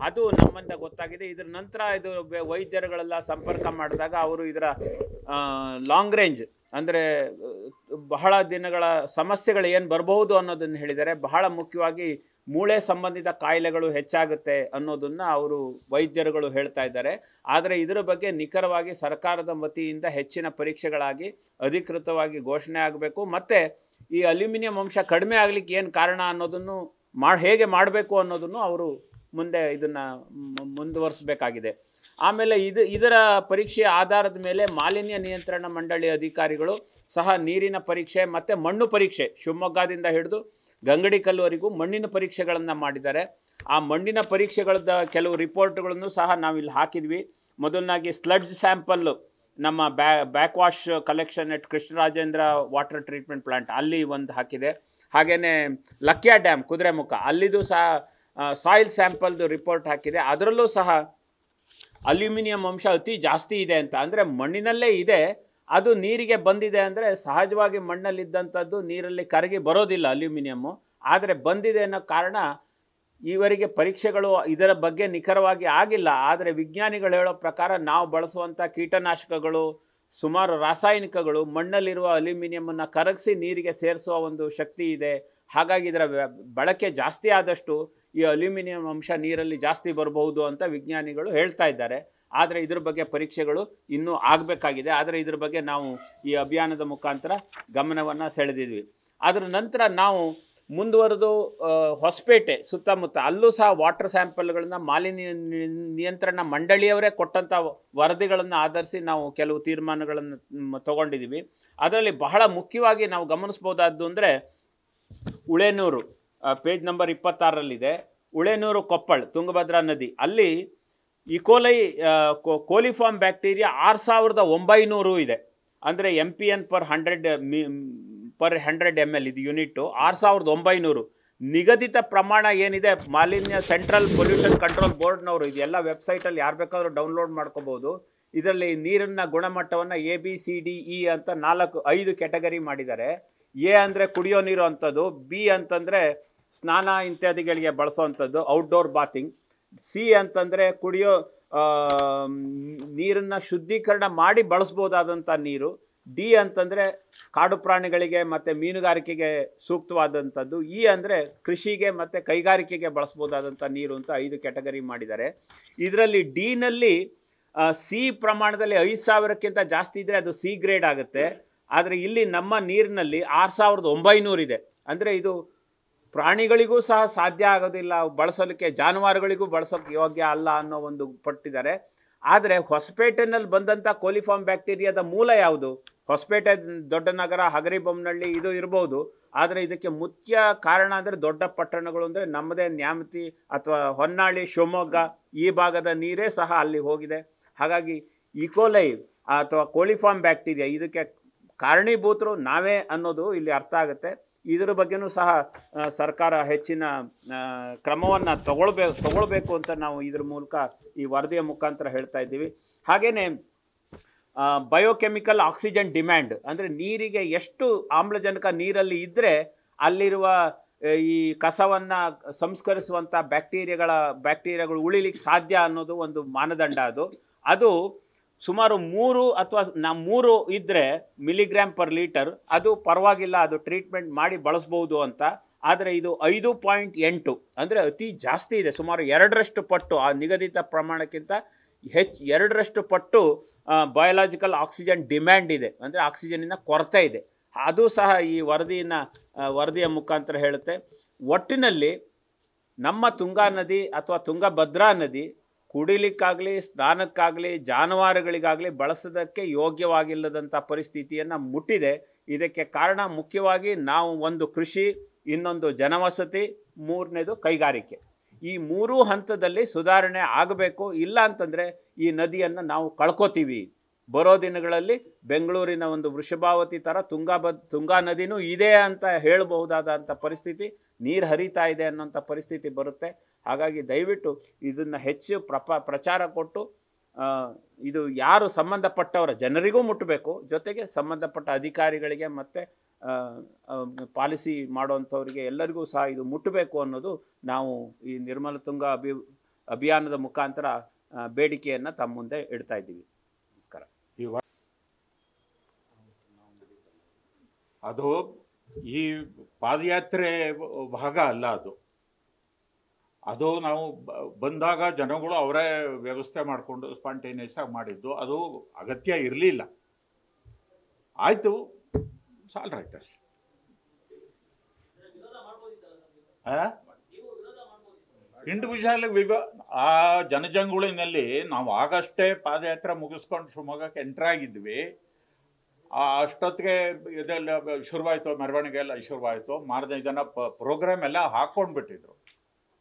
ಅದು ನಮ್ಮಿಂದ ಗೊತ್ತಾಗಿದೆ. ಇದರ ನಂತರ ಇದು ವೈದ್ಯರುಗಳೆಲ್ಲ ಸಂಪರ್ಕ ಮಾಡಿದಾಗ ಅವರು ಇದರ ಲಾಂಗ್ ರೇಂಜ್ ಅಂದರೆ ಬಹಳ ದಿನಗಳ ಸಮಸ್ಯೆಗಳು ಏನು ಬರಬಹುದು ಅನ್ನೋದನ್ನು ಹೇಳಿದ್ದಾರೆ. ಬಹಳ ಮುಖ್ಯವಾಗಿ ಮೂಳೆ ಸಂಬಂಧಿತ ಕಾಯಿಲೆಗಳು ಹೆಚ್ಚಾಗುತ್ತೆ ಅನ್ನೋದನ್ನು ಅವರು ವೈದ್ಯರುಗಳು ಹೇಳ್ತಾ ಇದ್ದಾರೆ. ಆದರೆ ಇದರ ಬಗ್ಗೆ ನಿಖರವಾಗಿ ಸರ್ಕಾರದ ವತಿಯಿಂದ ಹೆಚ್ಚಿನ ಪರೀಕ್ಷೆಗಳಾಗಿ ಅಧಿಕೃತವಾಗಿ ಘೋಷಣೆ ಆಗಬೇಕು. ಮತ್ತು ಈ ಅಲ್ಯೂಮಿನಿಯಂ ಅಂಶ ಕಡಿಮೆ ಆಗಲಿಕ್ಕೆ ಏನು ಕಾರಣ ಅನ್ನೋದನ್ನು ಹೇಗೆ ಮಾಡಬೇಕು ಅನ್ನೋದನ್ನು ಅವರು ಮುಂದೆ ಇದನ್ನು ಮುಂದುವರಿಸಬೇಕಾಗಿದೆ. ಆಮೇಲೆ ಇದರ ಪರೀಕ್ಷೆಯ ಆಧಾರದ ಮೇಲೆ ಮಾಲಿನ್ಯ ನಿಯಂತ್ರಣ ಮಂಡಳಿ ಅಧಿಕಾರಿಗಳು ಸಹ ನೀರಿನ ಪರೀಕ್ಷೆ ಮತ್ತು ಮಣ್ಣು ಪರೀಕ್ಷೆ ಶಿವಮೊಗ್ಗದಿಂದ ಹಿಡಿದು ಗಂಗಡಿಕಲ್ವರೆಗೂ ಮಣ್ಣಿನ ಪರೀಕ್ಷೆಗಳನ್ನು ಮಾಡಿದ್ದಾರೆ. ಆ ಮಣ್ಣಿನ ಪರೀಕ್ಷೆಗಳದ ಕೆಲವು ರಿಪೋರ್ಟ್ಗಳನ್ನು ಸಹ ನಾವಿಲ್ಲಿ ಹಾಕಿದ್ವಿ. ಮೊದಲನಾಗಿ ಸ್ಲಡ್ಜ್ ಸ್ಯಾಂಪಲ್ಲು ನಮ್ಮ ಬ್ಯಾಕ್ ವಾಶ್ ಕಲೆಕ್ಷನ್ ಎಟ್ ಕೃಷ್ಣರಾಜೇಂದ್ರ ವಾಟರ್ ಟ್ರೀಟ್ಮೆಂಟ್ ಪ್ಲಾಂಟ್ ಅಲ್ಲಿ ಒಂದು ಹಾಕಿದೆ. ಹಾಗೆಯೇ ಲಕ್ಯಾ ಡ್ಯಾಮ್ ಕುದುರೆಮುಖ ಅಲ್ಲಿದು ಸಹ ಸಾಯಿಲ್ ಸ್ಯಾಂಪಲ್ದು ರಿಪೋರ್ಟ್ ಹಾಕಿದೆ. ಅದರಲ್ಲೂ ಸಹ ಅಲ್ಯೂಮಿನಿಯಂ ಅಂಶ ಅತಿ ಜಾಸ್ತಿ ಇದೆ ಅಂತ, ಅಂದರೆ ಮಣ್ಣಿನಲ್ಲೇ ಇದೆ, ಅದು ನೀರಿಗೆ ಬಂದಿದೆ. ಅಂದರೆ ಸಹಜವಾಗಿ ಮಣ್ಣಲ್ಲಿದ್ದಂಥದ್ದು ನೀರಲ್ಲಿ ಕರಗಿ ಬರೋದಿಲ್ಲ ಅಲ್ಯೂಮಿನಿಯಮ್ಮು, ಆದರೆ ಬಂದಿದೆ ಅನ್ನೋ ಕಾರಣ ಈವರೆಗೆ ಪರೀಕ್ಷೆಗಳು ಇದರ ಬಗ್ಗೆ ನಿಖರವಾಗಿ ಆಗಿಲ್ಲ. ಆದರೆ ವಿಜ್ಞಾನಿಗಳು ಹೇಳೋ ಪ್ರಕಾರ ನಾವು ಬಳಸುವಂಥ ಕೀಟನಾಶಕಗಳು, ಸುಮಾರು ರಾಸಾಯನಿಕಗಳು ಮಣ್ಣಲ್ಲಿರುವ ಅಲ್ಯೂಮಿನಿಯಮನ್ನು ಕರಗಿಸಿ ನೀರಿಗೆ ಸೇರಿಸುವ ಒಂದು ಶಕ್ತಿ ಇದೆ. ಹಾಗಾಗಿ ಇದರ ಬಳಕೆ ಜಾಸ್ತಿ ಆದಷ್ಟು ಈ ಅಲ್ಯೂಮಿನಿಯಂ ಅಂಶ ನೀರಲ್ಲಿ ಜಾಸ್ತಿ ಬರಬಹುದು ಅಂತ ವಿಜ್ಞಾನಿಗಳು ಹೇಳ್ತಾ ಇದ್ದಾರೆ. ಆದರೆ ಇದ್ರ ಬಗ್ಗೆ ಪರೀಕ್ಷೆಗಳು ಇನ್ನೂ ಆಗಬೇಕಾಗಿದೆ. ಆದರೆ ಇದ್ರ ಬಗ್ಗೆ ನಾವು ಈ ಅಭಿಯಾನದ ಮುಖಾಂತರ ಗಮನವನ್ನು ಸೆಳೆದಿದ್ವಿ. ಅದರ ನಂತರ ನಾವು ಮುಂದುವರೆದು ಹೊಸಪೇಟೆ ಸುತ್ತಮುತ್ತ ಅಲ್ಲೂ ಸಹ ವಾಟರ್ ಸ್ಯಾಂಪಲ್ಗಳನ್ನ ಮಾಲಿನ್ಯ ನಿಯಂತ್ರಣ ಮಂಡಳಿಯವರೇ ಕೊಟ್ಟಂಥ ವರದಿಗಳನ್ನು ಆಧರಿಸಿ ನಾವು ಕೆಲವು ತೀರ್ಮಾನಗಳನ್ನು ತಗೊಂಡಿದ್ದೀವಿ. ಅದರಲ್ಲಿ ಬಹಳ ಮುಖ್ಯವಾಗಿ ನಾವು ಗಮನಿಸ್ಬೋದಾದ್ದು ಅಂದರೆ ಉಳೇನೂರು, ಪೇಜ್ ನಂಬರ್ 26ರಲ್ಲಿದೆ. ಉಳೇನೂರು ಕೊಪ್ಪಳ ತುಂಗಭದ್ರಾ ನದಿ, ಅಲ್ಲಿ ಕೋಲಿಫಾರ್ಮ್ ಬ್ಯಾಕ್ಟೀರಿಯಾ 6900 ಇದೆ. ಅಂದರೆ MPN ಪರ್ 100 ml ಇದು ಯೂನಿಟ್ಟು 6900. ನಿಗದಿತ ಪ್ರಮಾಣ ಏನಿದೆ ಮಾಲಿನ್ಯ ಸೆಂಟ್ರಲ್ ಪೊಲ್ಯೂಷನ್ ಕಂಟ್ರೋಲ್ ಬೋರ್ಡ್ನವರು ಇದೆಲ್ಲ ವೆಬ್ಸೈಟಲ್ಲಿ ಯಾರು ಬೇಕಾದರೂ ಡೌನ್ಲೋಡ್ ಮಾಡ್ಕೋಬೋದು. ಇದರಲ್ಲಿ ನೀರಿನ ಗುಣಮಟ್ಟವನ್ನು ABCDE ಅಂತ 5 ಕ್ಯಾಟಗರಿ ಮಾಡಿದ್ದಾರೆ. ಎ ಅಂದರೆ ಕುಡಿಯೋ ನೀರು ಅಂಥದ್ದು, ಬಿ ಅಂತಂದರೆ ಸ್ನಾನ ಇತ್ಯಾದಿಗಳಿಗೆ ಬಳಸೋವಂಥದ್ದು ಔಟ್ಡೋರ್ ಬಾತಿಂಗ್, ಸಿ ಅಂತಂದರೆ ಕುಡಿಯೋ ನೀರನ್ನು ಶುದ್ಧೀಕರಣ ಮಾಡಿ ಬಳಸ್ಬೋದಾದಂಥ ನೀರು, ಡಿ ಅಂತಂದರೆ ಕಾಡು ಪ್ರಾಣಿಗಳಿಗೆ ಮತ್ತು ಮೀನುಗಾರಿಕೆಗೆ ಸೂಕ್ತವಾದಂಥದ್ದು, ಇ ಅಂದರೆ ಕೃಷಿಗೆ ಮತ್ತು ಕೈಗಾರಿಕೆಗೆ ಬಳಸ್ಬೋದಾದಂಥ ನೀರು ಅಂತ 5 ಕ್ಯಾಟಗರಿ ಮಾಡಿದ್ದಾರೆ. ಇದರಲ್ಲಿ ಡಿನಲ್ಲಿ ಸಿ ಪ್ರಮಾಣದಲ್ಲಿ 5000ಕ್ಕಿಂತ ಜಾಸ್ತಿ ಇದ್ದರೆ ಅದು ಸಿ ಗ್ರೇಡ್ ಆಗುತ್ತೆ. ಆದರೆ ಇಲ್ಲಿ ನಮ್ಮ ನೀರಿನಲ್ಲಿ 6900 ಇದೆ. ಅಂದರೆ ಇದು ಪ್ರಾಣಿಗಳಿಗೂ ಸಹ ಸಾಧ್ಯ ಆಗೋದಿಲ್ಲ ಬಳಸಲಿಕ್ಕೆ, ಜಾನುವಾರುಗಳಿಗೂ ಬಳಸೋಕ್ಕೆ ಯೋಗ್ಯ ಅಲ್ಲ ಅನ್ನೋ ಒಂದು ಪಟ್ಟಿದ್ದಾರೆ. ಆದರೆ ಹೊಸಪೇಟೆನಲ್ಲಿ ಬಂದಂಥ ಕೋಲಿಫಾರ್ಮ್ ಬ್ಯಾಕ್ಟೀರಿಯಾದ ಮೂಲ ಯಾವುದು? ಹೊಸಪೇಟೆ ದೊಡ್ಡ ನಗರ, ಹಗರಿಬೊಮ್ಮನಹಳ್ಳಿ ಇದು ಇರ್ಬೋದು. ಆದರೆ ಇದಕ್ಕೆ ಮುಖ್ಯ ಕಾರಣ ಅಂದರೆ ದೊಡ್ಡ ಪಟ್ಟಣಗಳು ಅಂದರೆ ನಮ್ಮದೇ ನ್ಯಾಮತಿ ಅಥವಾ ಹೊನ್ನಾಳಿ, ಶಿವಮೊಗ್ಗ ಈ ಭಾಗದ ನೀರೇ ಸಹ ಅಲ್ಲಿ ಹೋಗಿದೆ. ಹಾಗಾಗಿ ಇಕೋಲೈ ಅಥವಾ ಕೋಳಿಫಾರ್ಮ್ ಬ್ಯಾಕ್ಟೀರಿಯಾ ಇದಕ್ಕೆ ಕಾರಣೀಭೂತರು ನಾವೇ ಅನ್ನೋದು ಇಲ್ಲಿ ಅರ್ಥ ಆಗುತ್ತೆ. ಇದರ ಬಗ್ಗೆನೂ ಸಹ ಸರ್ಕಾರ ಹೆಚ್ಚಿನ ಕ್ರಮವನ್ನು ತಗೊಳ್ಬೇಕು ಅಂತ ನಾವು ಇದ್ರ ಮೂಲಕ ಈ ವರದಿಯ ಮುಖಾಂತರ ಹೇಳ್ತಾ ಇದ್ದೀವಿ. ಹಾಗೆಯೇ ಬಯೋಕೆಮಿಕಲ್ ಆಕ್ಸಿಜನ್ ಡಿಮ್ಯಾಂಡ್ ಅಂದರೆ ನೀರಿಗೆ ಎಷ್ಟು ಆಮ್ಲಜನಕ ನೀರಲ್ಲಿ ಇದ್ದರೆ ಅಲ್ಲಿರುವ ಈ ಕಸವನ್ನು ಸಂಸ್ಕರಿಸುವಂಥ ಬ್ಯಾಕ್ಟೀರಿಯಾಗಳು ಉಳಿಲಿಕ್ಕೆ ಸಾಧ್ಯ ಅನ್ನೋದು ಒಂದು ಮಾನದಂಡ. ಅದು ಸುಮಾರು 3 ಇದ್ದರೆ ಮಿಲಿಗ್ರಾಮ್ ಪರ್ ಲೀಟರ್ ಅದು ಪರವಾಗಿಲ್ಲ, ಅದು ಟ್ರೀಟ್ಮೆಂಟ್ ಮಾಡಿ ಬಳಸ್ಬೋದು ಅಂತ. ಆದರೆ ಇದು 5.8 ಅಂದರೆ ಅತಿ ಜಾಸ್ತಿ ಇದೆ, ಸುಮಾರು 2ರಷ್ಟು ಪಟ್ಟು ಆ ನಿಗದಿತ ಪ್ರಮಾಣಕ್ಕಿಂತ 2ರಷ್ಟು ಪಟ್ಟು ಬಯೋಲಾಜಿಕಲ್ ಆಕ್ಸಿಜನ್ ಡಿಮ್ಯಾಂಡ್ ಇದೆ, ಅಂದರೆ ಆಕ್ಸಿಜನ್ನಿನ ಕೊರತೆ ಇದೆ. ಅದು ಸಹ ಈ ವರದಿಯ ಮುಖಾಂತರ ಹೇಳುತ್ತೆ. ಒಟ್ಟಿನಲ್ಲಿ ನಮ್ಮ ತುಂಗಾ ನದಿ ಅಥವಾ ತುಂಗಭದ್ರಾ ನದಿ ಕುಡಿಲಿಕ್ಕಾಗಲಿ, ಸ್ನಾನಕ್ಕಾಗಲಿ, ಜಾನುವಾರುಗಳಿಗಾಗಲಿ ಬಳಸೋದಕ್ಕೆ ಯೋಗ್ಯವಾಗಿಲ್ಲದಂಥ ಪರಿಸ್ಥಿತಿಯನ್ನು ಮುಟ್ಟಿದೆ. ಇದಕ್ಕೆ ಕಾರಣ ಮುಖ್ಯವಾಗಿ ನಾವು ಒಂದು ಕೃಷಿ, ಇನ್ನೊಂದು ಜನವಸತಿ, 3ನೇದು ಕೈಗಾರಿಕೆ. ಈ 3 ಹಂತದಲ್ಲಿ ಸುಧಾರಣೆ ಆಗಬೇಕು. ಇಲ್ಲ ಅಂತಂದರೆ ಈ ನದಿಯನ್ನು ನಾವು ಕಳ್ಕೊತೀವಿ. ಬರೋ ದಿನಗಳಲ್ಲಿ ಬೆಂಗಳೂರಿನ ಒಂದು ವೃಷಭಾವತಿ ಥರ ತುಂಗಾ ನದಿನೂ ಇದೆ ಅಂತ ಹೇಳಬಹುದಾದಂಥ ಪರಿಸ್ಥಿತಿ, ನೀರು ಹರಿತಾ ಇದೆ ಅನ್ನೋಂಥ ಪರಿಸ್ಥಿತಿ ಬರುತ್ತೆ. ಹಾಗಾಗಿ ದಯವಿಟ್ಟು ಇದನ್ನು ಹೆಚ್ಚು ಪ್ರಚಾರ ಕೊಟ್ಟು ಇದು ಯಾರು ಸಂಬಂಧಪಟ್ಟವರ ಜನರಿಗೂ ಮುಟ್ಟಬೇಕು, ಜೊತೆಗೆ ಸಂಬಂಧಪಟ್ಟ ಅಧಿಕಾರಿಗಳಿಗೆ ಮತ್ತು ಪಾಲಿಸಿ ಮಾಡುವಂಥವ್ರಿಗೆ ಎಲ್ಲರಿಗೂ ಸಹ ಇದು ಮುಟ್ಟಬೇಕು ಅನ್ನೋದು ನಾವು ಈ ನಿರ್ಮಲ ತುಂಗಾ ಅಭಿಯಾನದ ಮುಖಾಂತರ ಬೇಡಿಕೆಯನ್ನು ತಮ್ಮ ಮುಂದೆ ಇಡ್ತಾ ಇದ್ದೀವಿ. ನಮಸ್ಕಾರ. ಅದು ಈ ಪಾದಯಾತ್ರೆ ಭಾಗ ಅಲ್ಲ, ಅದು ನಾವು ಬಂದಾಗ ಜನಗಳು ಅವರೇ ವ್ಯವಸ್ಥೆ ಮಾಡಿಕೊಂಡು ಸ್ಪಾಂಟೇನಿಯಸ್ ಆಗಿ ಮಾಡಿದ್ದು. ಅದು ಅಗತ್ಯ ಇರಲಿಲ್ಲ. ಆಯಿತು, ಸಾಲ್ ರೈಟ್ ಅಷ್ಟೇ. ಇಂಡಿವಿಜುವಲ್ ಆ ಜನಜಂಗುಳಿನಲ್ಲಿ ನಾವು ಆಗಷ್ಟೇ ಪಾದಯಾತ್ರೆ ಮುಗಿಸ್ಕೊಂಡು ಶಿವಮೊಗ್ಗಕ್ಕೆ ಎಂಟ್ರಾಗಿದ್ವಿ. ಅಷ್ಟೊತ್ತಿಗೆ ಇದೆಲ್ಲ ಶುರುವಾಯಿತು, ಮೆರವಣಿಗೆ ಎಲ್ಲ ಶುರುವಾಯಿತು. ಮಾರನೇ ದಿನ ಪ್ರೋಗ್ರಾಮ್ ಎಲ್ಲ ಹಾಕ್ಕೊಂಡ್ಬಿಟ್ಟಿದ್ರು.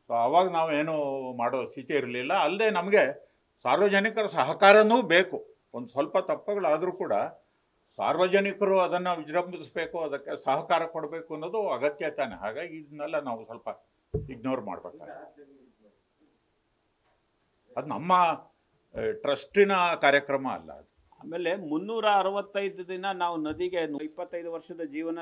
ಸೊ ಆವಾಗ ನಾವೇನು ಮಾಡೋ ಸ್ಥಿತಿ ಇರಲಿಲ್ಲ. ಅಲ್ಲದೆ ನಮಗೆ ಸಾರ್ವಜನಿಕರ ಸಹಕಾರನೂ ಬೇಕು. ಒಂದು ಸ್ವಲ್ಪ ತಪ್ಪುಗಳಾದರೂ ಕೂಡ ಸಾರ್ವಜನಿಕರು ಅದನ್ನು ವಿಜೃಂಭಿಸಬೇಕು, ಅದಕ್ಕೆ ಸಹಕಾರ ಕೊಡಬೇಕು ಅನ್ನೋದು ಅಗತ್ಯ ತಾನೆ. ಹಾಗಾಗಿ ಇದನ್ನೆಲ್ಲ ನಾವು ಸ್ವಲ್ಪ ಇಗ್ನೋರ್ ಮಾಡಬೇಕಾಗುತ್ತೆ. ಅದು ನಮ್ಮ ಟ್ರಸ್ಟಿನ ಕಾರ್ಯಕ್ರಮ ಅಲ್ಲ ಅದು. ಆಮೇಲೆ 365 ದಿನ ನಾವು ನದಿಗೆ 25 ವರ್ಷದ ಜೀವನ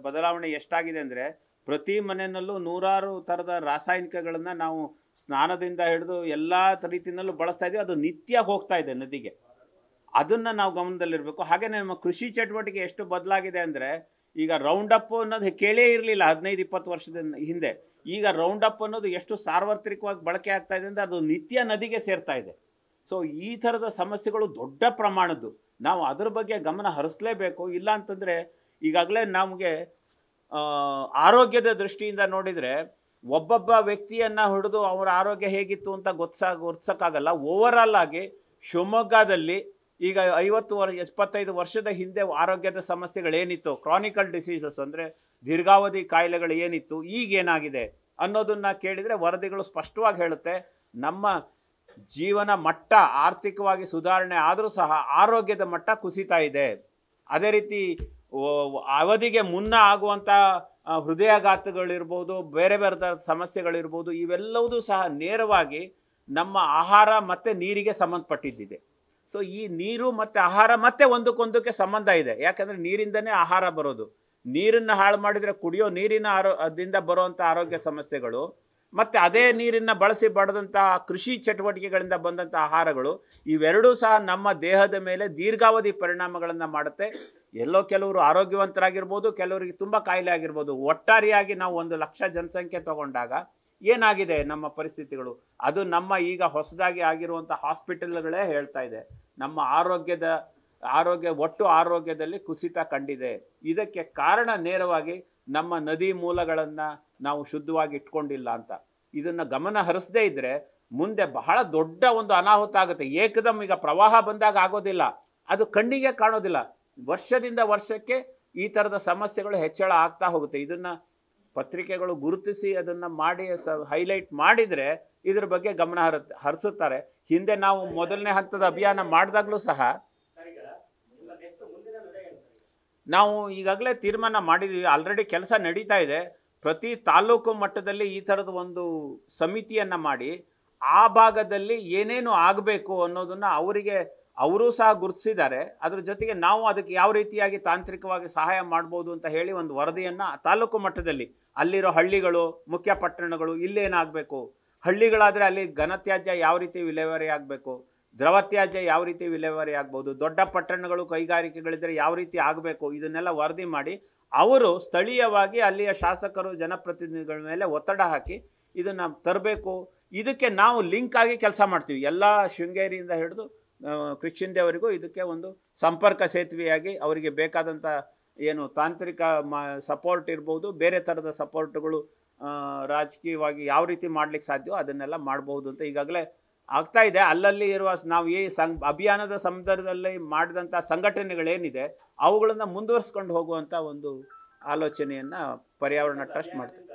ಬದಲಾವಣೆ ಎಷ್ಟಾಗಿದೆ ಅಂದರೆ ಪ್ರತಿ ಮನೆಯಲ್ಲೂ 100 ಥರದ ರಾಸಾಯನಿಕಗಳನ್ನು ನಾವು ಸ್ನಾನದಿಂದ ಹಿಡಿದು ಎಲ್ಲ ರೀತಿಯಲ್ಲೂ ಬಳಸ್ತಾ ಇದ್ದೀವಿ. ಅದು ನಿತ್ಯ ಹೋಗ್ತಾ ಇದೆ ನದಿಗೆ. ಅದನ್ನು ನಾವು ಗಮನದಲ್ಲಿರಬೇಕು. ಹಾಗೆಯೇ ನಮ್ಮ ಕೃಷಿ ಚಟುವಟಿಕೆ ಎಷ್ಟು ಬದಲಾಗಿದೆ ಅಂದರೆ ಈಗ ರೌಂಡ್ ಅಪ್ ಅನ್ನೋದು ಕೇಳೇ ಇರಲಿಲ್ಲ 15-20 ವರ್ಷದ ಹಿಂದೆ. ಈಗ ರೌಂಡ್ ಅಪ್ ಅನ್ನೋದು ಎಷ್ಟು ಸಾರ್ವತ್ರಿಕವಾಗಿ ಬಳಕೆ ಆಗ್ತಾ ಇದೆ ಅಂದರೆ ಅದು ನಿತ್ಯ ನದಿಗೆ ಸೇರ್ತಾ ಇದೆ. ಸೊ ಈ ಥರದ ಸಮಸ್ಯೆಗಳು ದೊಡ್ಡ ಪ್ರಮಾಣದ್ದು, ನಾವು ಅದರ ಬಗ್ಗೆ ಗಮನ ಹರಿಸಲೇಬೇಕು. ಇಲ್ಲ ಅಂತಂದರೆ ಈಗಾಗಲೇ ನಮಗೆ ಆರೋಗ್ಯದ ದೃಷ್ಟಿಯಿಂದ ನೋಡಿದರೆ ಒಬ್ಬೊಬ್ಬ ವ್ಯಕ್ತಿಯನ್ನು ಹಿಡಿದು ಅವರ ಆರೋಗ್ಯ ಹೇಗಿತ್ತು ಅಂತ ಗುರ್ತಿಸೋಕ್ಕಾಗಲ್ಲ. ಓವರಾಲ್ ಆಗಿ ಶಿವಮೊಗ್ಗದಲ್ಲಿ ಈಗ 25 ವರ್ಷದ ಹಿಂದೆ ಆರೋಗ್ಯದ ಸಮಸ್ಯೆಗಳೇನಿತ್ತು, ಕ್ರಾನಿಕಲ್ ಡಿಸೀಸಸ್ ಅಂದರೆ ದೀರ್ಘಾವಧಿ ಕಾಯಿಲೆಗಳು ಏನಿತ್ತು, ಈಗೇನಾಗಿದೆ ಅನ್ನೋದನ್ನು ಕೇಳಿದರೆ ವರದಿಗಳು ಸ್ಪಷ್ಟವಾಗಿ ಹೇಳುತ್ತೆ. ನಮ್ಮ ಜೀವನ ಮಟ್ಟ ಆರ್ಥಿಕವಾಗಿ ಸುಧಾರಣೆ ಆದರೂ ಸಹ ಆರೋಗ್ಯದ ಮಟ್ಟ ಕುಸಿತಾ ಇದೆ. ಅದೇ ರೀತಿ ಅವಧಿಗೆ ಮುನ್ನ ಆಗುವಂಥ ಹೃದಯಾಘಾತಗಳಿರ್ಬೋದು, ಬೇರೆ ಬೇರೆ ಸಮಸ್ಯೆಗಳಿರ್ಬೋದು, ಇವೆಲ್ಲವೂ ಸಹ ನೇರವಾಗಿ ನಮ್ಮ ಆಹಾರ ಮತ್ತು ನೀರಿಗೆ ಸಂಬಂಧಪಟ್ಟಿದ್ದಿದೆ. ಸೊ ಈ ನೀರು ಮತ್ತು ಆಹಾರ ಮತ್ತೆ ಒಂದಕ್ಕೊಂದಕ್ಕೆ ಸಂಬಂಧ ಇದೆ. ಯಾಕಂದರೆ ನೀರಿಂದನೇ ಆಹಾರ ಬರೋದು. ನೀರನ್ನು ಹಾಳು ಮಾಡಿದರೆ ಕುಡಿಯೋ ನೀರಿನ ಅದರಿಂದ ಬರುವಂಥ ಆರೋಗ್ಯ ಸಮಸ್ಯೆಗಳು, ಮತ್ತು ಅದೇ ನೀರನ್ನು ಬಳಸಿ ಪಡೆದಂಥ ಕೃಷಿ ಚಟುವಟಿಕೆಗಳಿಂದ ಬಂದಂಥ ಆಹಾರಗಳು, ಇವೆರಡೂ ಸಹ ನಮ್ಮ ದೇಹದ ಮೇಲೆ ದೀರ್ಘಾವಧಿ ಪರಿಣಾಮಗಳನ್ನು ಮಾಡುತ್ತೆ. ಎಲ್ಲೋ ಕೆಲವರು ಆರೋಗ್ಯವಂತರಾಗಿರ್ಬೋದು, ಕೆಲವರಿಗೆ ತುಂಬ ಕಾಯಿಲೆ ಆಗಿರ್ಬೋದು. ಒಟ್ಟಾರೆಯಾಗಿ ನಾವು 1,00,000 ಜನಸಂಖ್ಯೆ ತಗೊಂಡಾಗ ಏನಾಗಿದೆ ನಮ್ಮ ಪರಿಸ್ಥಿತಿಗಳು, ಅದು ನಮ್ಮ ಈಗ ಹೊಸದಾಗಿ ಆಗಿರುವಂಥ ಹಾಸ್ಪಿಟಲ್ಗಳೇ ಹೇಳ್ತಾ ಇದೆ. ನಮ್ಮ ಒಟ್ಟು ಆರೋಗ್ಯದಲ್ಲಿ ಕುಸಿತ ಕಂಡಿದೆ. ಇದಕ್ಕೆ ಕಾರಣ ನೇರವಾಗಿ ನಮ್ಮ ನದಿ ಮೂಲಗಳನ್ನು ನಾವು ಶುದ್ಧವಾಗಿ ಇಟ್ಕೊಂಡಿಲ್ಲ ಅಂತ. ಇದನ್ನು ಗಮನ ಹರಿಸದೇ ಇದ್ದರೆ ಮುಂದೆ ಬಹಳ ದೊಡ್ಡ ಒಂದು ಅನಾಹುತ ಆಗುತ್ತೆ. ಏಕದಮ್ ಈಗ ಪ್ರವಾಹ ಬಂದಾಗ ಆಗೋದಿಲ್ಲ, ಅದು ಕಣ್ಣಿಗೆ ಕಾಣೋದಿಲ್ಲ. ವರ್ಷದಿಂದ ವರ್ಷಕ್ಕೆ ಈ ಥರದ ಸಮಸ್ಯೆಗಳು ಹೆಚ್ಚಳ ಆಗ್ತಾ ಹೋಗುತ್ತೆ. ಇದನ್ನು ಪತ್ರಿಕೆಗಳು ಗುರುತಿಸಿ ಅದನ್ನು ಮಾಡಿ ಹೈಲೈಟ್ ಮಾಡಿದರೆ ಇದ್ರ ಬಗ್ಗೆ ಗಮನ ಹರಿಸುತ್ತಾರೆ. ಹಿಂದೆ ನಾವು ಮೊದಲನೇ ಹಂತದ ಅಭಿಯಾನ ಮಾಡಿದಾಗಲೂ ಸಹ ನಾವು ಈಗಾಗಲೇ ತೀರ್ಮಾನ ಮಾಡಿದ್ವಿ, ಆಲ್ರೆಡಿ ಕೆಲಸ ನಡೀತಾ ಇದೆ. ಪ್ರತಿ ತಾಲೂಕು ಮಟ್ಟದಲ್ಲಿ ಈ ಥರದ ಒಂದು ಸಮಿತಿಯನ್ನು ಮಾಡಿ ಆ ಭಾಗದಲ್ಲಿ ಏನೇನು ಆಗಬೇಕು ಅನ್ನೋದನ್ನು ಅವರೂ ಸಹ ಗುರುತಿಸಿದ್ದಾರೆ. ಅದ್ರ ಜೊತೆಗೆ ನಾವು ಅದಕ್ಕೆ ಯಾವ ರೀತಿಯಾಗಿ ತಾಂತ್ರಿಕವಾಗಿ ಸಹಾಯ ಮಾಡ್ಬೋದು ಅಂತ ಹೇಳಿ ಒಂದು ವರದಿಯನ್ನು ತಾಲೂಕು ಮಟ್ಟದಲ್ಲಿ ಅಲ್ಲಿರೋ ಹಳ್ಳಿಗಳು, ಮುಖ್ಯ ಪಟ್ಟಣಗಳು, ಇಲ್ಲೇನಾಗಬೇಕು, ಹಳ್ಳಿಗಳಾದರೆ ಅಲ್ಲಿ ಘನತ್ಯಾಜ್ಯ ಯಾವ ರೀತಿ ವಿಲೇವಾರಿ ಆಗಬೇಕು, ದ್ರವ ತ್ಯಾಜ್ಯ ಯಾವ ರೀತಿ ವಿಲೇವಾರಿ ಆಗ್ಬೋದು, ದೊಡ್ಡ ಪಟ್ಟಣಗಳು ಕೈಗಾರಿಕೆಗಳಿದ್ದರೆ ಯಾವ ರೀತಿ ಆಗಬೇಕು, ಇದನ್ನೆಲ್ಲ ವರದಿ ಮಾಡಿ ಅವರು ಸ್ಥಳೀಯವಾಗಿ ಅಲ್ಲಿಯ ಶಾಸಕರು ಜನಪ್ರತಿನಿಧಿಗಳ ಮೇಲೆ ಒತ್ತಡ ಹಾಕಿ ಇದನ್ನು ತರಬೇಕು. ಇದಕ್ಕೆ ನಾವು ಲಿಂಕ್ ಆಗಿ ಕೆಲಸ ಮಾಡ್ತೀವಿ. ಎಲ್ಲ ಶೃಂಗೇರಿಯಿಂದ ಹಿಡಿದು ಕೃಷ್ಣದೇವರಿಗೂ ಇದಕ್ಕೆ ಒಂದು ಸಂಪರ್ಕ ಸೇತುವೆಯಾಗಿ ಅವರಿಗೆ ಬೇಕಾದಂಥ ಏನು ತಾಂತ್ರಿಕ ಸಪೋರ್ಟ್ ಇರ್ಬೋದು, ಬೇರೆ ಥರದ ಸಪೋರ್ಟ್ಗಳು ರಾಜಕೀಯವಾಗಿ ಯಾವ ರೀತಿ ಮಾಡ್ಲಿಕ್ಕೆ ಸಾಧ್ಯವೋ ಅದನ್ನೆಲ್ಲ ಮಾಡಬಹುದು ಅಂತ ಈಗಾಗಲೇ ಆಗ್ತಾ ಇದೆ. ಅಲ್ಲಲ್ಲಿ ಇರುವ ನಾವು ಈ ಅಭಿಯಾನದ ಸಂದರ್ಭದಲ್ಲಿ ಮಾಡಿದಂಥ ಸಂಘಟನೆಗಳೇನಿದೆ ಅವುಗಳನ್ನು ಮುಂದುವರಿಸ್ಕೊಂಡು ಹೋಗುವಂಥ ಒಂದು ಆಲೋಚನೆಯನ್ನು ಪರ್ಯಾವರಣ ಟ್ರಸ್ಟ್ ಮಾಡ್ತೀವಿ.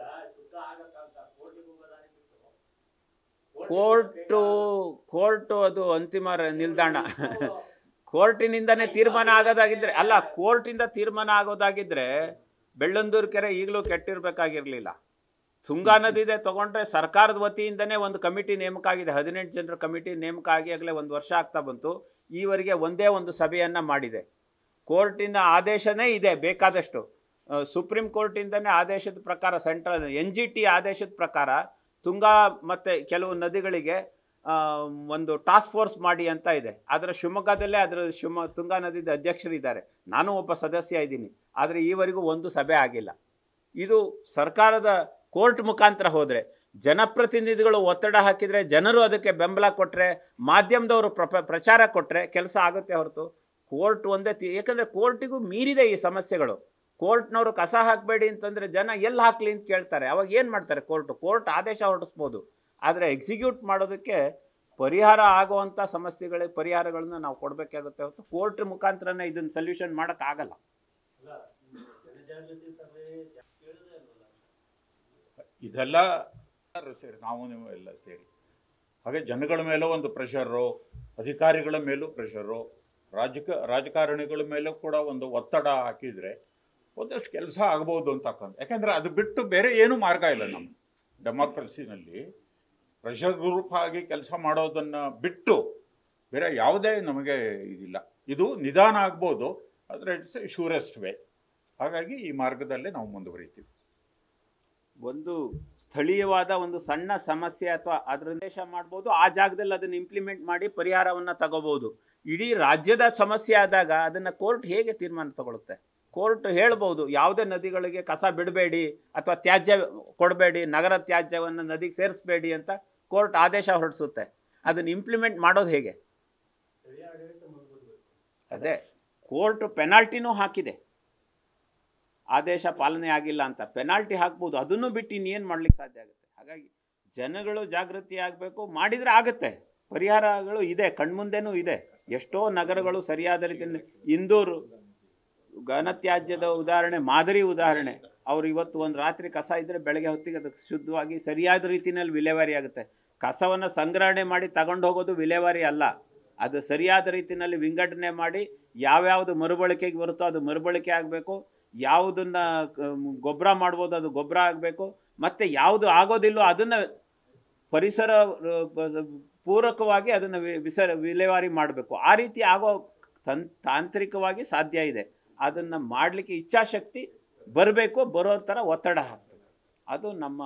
ಕೋರ್ಟು ಅದು ಅಂತಿಮ ನಿಲ್ದಾಣ. ಕೋರ್ಟಿನಿಂದನೇ ತೀರ್ಮಾನ ಆಗೋದಾಗಿದ್ರೆ ಕೋರ್ಟಿಂದ ತೀರ್ಮಾನ ಆಗೋದಾಗಿದ್ರೆ ಬೆಳ್ಳಂದೂರು ಕೆರೆ ಈಗಲೂ ಕೆಟ್ಟಿರ್ಬೇಕಾಗಿರ್ಲಿಲ್ಲ. ತುಂಗಾ ನದಿದೆ ತಗೊಂಡ್ರೆ ಸರ್ಕಾರದ ವತಿಯಿಂದನೇ ಒಂದು ಕಮಿಟಿ ನೇಮಕ ಆಗಿದೆ. 18 ಜನರ ಕಮಿಟಿ ನೇಮಕ ಆಗಿ ಆಗಲೇ 1 ವರ್ಷ ಆಗ್ತಾ ಬಂತು. ಈವರೆಗೆ ಒಂದೇ ಒಂದು ಸಭೆಯನ್ನು ಮಾಡಿದೆ. ಕೋರ್ಟಿನ ಆದೇಶನೇ ಇದೆ ಬೇಕಾದಷ್ಟು. ಸುಪ್ರೀಂ ಕೋರ್ಟಿಂದನೇ ಆದೇಶದ ಪ್ರಕಾರ, ಸೆಂಟ್ರಲ್ NGT ಆದೇಶದ ಪ್ರಕಾರ ತುಂಗಾ ಮತ್ತು ಕೆಲವು ನದಿಗಳಿಗೆ ಒಂದು ಟಾಸ್ಕ್ ಫೋರ್ಸ್ ಮಾಡಿ ಅಂತ ಇದೆ. ಅದರ ಶಿವಮೊಗ್ಗದಲ್ಲೇ ತುಂಗಾ ನದಿದ ಅಧ್ಯಕ್ಷರಿದ್ದಾರೆ, ನಾನು ಒಬ್ಬ ಸದಸ್ಯ ಇದ್ದೀನಿ. ಆದರೆ ಈವರೆಗೂ ಒಂದು ಸಭೆ ಆಗಿಲ್ಲ. ಇದು ಸರ್ಕಾರದ ಕೋರ್ಟ್ ಮುಖಾಂತರ ಹೋದರೆ, ಜನಪ್ರತಿನಿಧಿಗಳು ಒತ್ತಡ ಹಾಕಿದರೆ, ಜನರು ಅದಕ್ಕೆ ಬೆಂಬಲ ಕೊಟ್ಟರೆ, ಮಾಧ್ಯಮದವರು ಪ್ರಚಾರ ಕೊಟ್ಟರೆ ಕೆಲಸ ಆಗುತ್ತೆ ಹೊರತು ಕೋರ್ಟ್ ಒಂದೇ ಯಾಕಂದರೆ ಕೋರ್ಟಿಗೂ ಮೀರಿದೆ ಈ ಸಮಸ್ಯೆಗಳು. ಕೋರ್ಟ್ನವರು ಕಸ ಹಾಕಬೇಡಿ ಅಂತಂದರೆ ಜನ ಎಲ್ಲಿ ಹಾಕಲಿ ಅಂತ ಕೇಳ್ತಾರೆ. ಅವಾಗ ಏನು ಮಾಡ್ತಾರೆ? ಕೋರ್ಟ್ ಆದೇಶ ಹೊರಡಿಸ್ಬೋದು, ಆದರೆ ಎಕ್ಸಿಕ್ಯೂಟ್ ಮಾಡೋದಕ್ಕೆ ಪರಿಹಾರ ಆಗುವಂಥ ಪರಿಹಾರಗಳನ್ನ ನಾವು ಕೊಡಬೇಕಾಗುತ್ತೆ ಹೊರತು ಕೋರ್ಟ್ ಮುಖಾಂತರನೇ ಇದನ್ನು ಸೊಲ್ಯೂಷನ್ ಮಾಡೋಕ್ಕಾಗಲ್ಲ. ಇದೆಲ್ಲ ಸೇರಿ ನಾವು ನೀವು ಎಲ್ಲ ಸೇರಿ ಹಾಗೆ ಜನಗಳ ಮೇಲೂ ಒಂದು ಪ್ರೆಷರು, ಅಧಿಕಾರಿಗಳ ಮೇಲೂ ಪ್ರೆಷರು, ರಾಜಕಾರಣಿಗಳ ಮೇಲೂ ಕೂಡ ಒಂದು ಒತ್ತಡ ಹಾಕಿದರೆ ಒಂದಷ್ಟು ಕೆಲಸ ಆಗ್ಬೋದು ಅಂತ ಹಾಕೊಂಡು. ಯಾಕೆಂದರೆ ಅದು ಬಿಟ್ಟು ಬೇರೆ ಏನೂ ಮಾರ್ಗ ಇಲ್ಲ. ನಮ್ಮ ಡೆಮಾಕ್ರಸಿನಲ್ಲಿ ಪ್ರೆಷರ್ ಗ್ರೂಪ್ ಆಗಿ ಕೆಲಸ ಮಾಡೋದನ್ನು ಬಿಟ್ಟು ಬೇರೆ ಯಾವುದೇ ನಮಗೆ ಇದಿಲ್ಲ. ಇದು ನಿಧಾನ ಆಗ್ಬೋದು, ಆದರೆ ಇಟ್ಸ್ ಎ ಶೂರೆಸ್ಟ್ ವೇ. ಹಾಗಾಗಿ ಈ ಮಾರ್ಗದಲ್ಲೇ ನಾವು ಮುಂದುವರಿತೀವಿ. ಒಂದು ಸ್ಥಳೀಯವಾದ ಒಂದು ಸಣ್ಣ ಸಮಸ್ಯೆ ಅಥವಾ ಅದರ ಉದ್ದೇಶ ಮಾಡ್ಬೋದು, ಆ ಜಾಗದಲ್ಲಿ ಅದನ್ನು ಇಂಪ್ಲಿಮೆಂಟ್ ಮಾಡಿ ಪರಿಹಾರವನ್ನು ತಗೋಬೋದು. ಇಡೀ ರಾಜ್ಯದ ಸಮಸ್ಯೆ ಆದಾಗ ಅದನ್ನು ಕೋರ್ಟ್ ಹೇಗೆ ತೀರ್ಮಾನ ತಗೊಳುತ್ತೆ? ಕೋರ್ಟ್ ಹೇಳ್ಬೋದು ಯಾವುದೇ ನದಿಗಳಿಗೆ ಕಸ ಬಿಡಬೇಡಿ ಅಥವಾ ತ್ಯಾಜ್ಯ ಕೊಡಬೇಡಿ, ನಗರ ತ್ಯಾಜ್ಯವನ್ನು ನದಿಗೆ ಸೇರಿಸಬೇಡಿ ಅಂತ ಕೋರ್ಟ್ ಆದೇಶ ಹೊರಡಿಸುತ್ತೆ. ಅದನ್ನು ಇಂಪ್ಲಿಮೆಂಟ್ ಮಾಡೋದು ಹೇಗೆ? ಅದೇ ಕೋರ್ಟ್ ಪೆನಾಲ್ಟಿನೂ ಹಾಕಿದೆ. ಆದೇಶ ಪಾಲನೆ ಆಗಿಲ್ಲ ಅಂತ ಪೆನಾಲ್ಟಿ ಹಾಕ್ಬೋದು. ಅದನ್ನು ಬಿಟ್ಟು ಇನ್ನೇನು ಮಾಡ್ಲಿಕ್ಕೆ ಸಾಧ್ಯ ಆಗುತ್ತೆ? ಹಾಗಾಗಿ ಜನಗಳು ಜಾಗೃತಿ ಆಗಬೇಕು. ಮಾಡಿದರೆ ಆಗುತ್ತೆ. ಪರಿಹಾರಗಳು ಇದೆ, ಕಣ್ಮುಂದೆನೂ ಇದೆ. ಎಷ್ಟೋ ನಗರಗಳು ಸರಿಯಾದ ರೀತಿಯಲ್ಲಿ, ಇಂದೂರು ಘನತ್ಯಾಜ್ಯದ ಉದಾಹರಣೆ, ಮಾದರಿ ಉದಾಹರಣೆ. ಅವರು ಇವತ್ತು ಒಂದು ರಾತ್ರಿ ಕಸ ಇದ್ದರೆ ಬೆಳಗ್ಗೆ ಹೊತ್ತಿಗೆ ಅದಕ್ಕೆ ಶುದ್ಧವಾಗಿ ಸರಿಯಾದ ರೀತಿಯಲ್ಲಿ ವಿಲೇವಾರಿ ಆಗುತ್ತೆ. ಕಸವನ್ನು ಸಂಗ್ರಹಣೆ ಮಾಡಿ ತಗೊಂಡು ಹೋಗೋದು ವಿಲೇವಾರಿ ಅಲ್ಲ. ಅದು ಸರಿಯಾದ ರೀತಿಯಲ್ಲಿ ವಿಂಗಡಣೆ ಮಾಡಿ ಯಾವ್ಯಾವುದು ಮರುಬಳಕೆಗೆ ಬರುತ್ತೋ ಅದು ಮರುಬಳಕೆ ಆಗಬೇಕು, ಯಾವುದನ್ನು ಗೊಬ್ಬರ ಮಾಡ್ಬೋದು ಅದು ಗೊಬ್ಬರ ಆಗಬೇಕು, ಮತ್ತು ಯಾವುದು ಆಗೋದಿಲ್ಲೋ ಅದನ್ನು ಪರಿಸರ ಪೂರಕವಾಗಿ ಅದನ್ನು ವಿಲೇವಾರಿ ಮಾಡಬೇಕು. ಆ ರೀತಿ ಆಗೋ ತಾಂತ್ರಿಕವಾಗಿ ಸಾಧ್ಯ ಇದೆ. ಅದನ್ನು ಮಾಡಲಿಕ್ಕೆ ಇಚ್ಛಾಶಕ್ತಿ ಬರಬೇಕು, ಬರೋ ಥರ ಒತ್ತಡ ಹಾಕಬೇಕು. ಅದು ನಮ್ಮ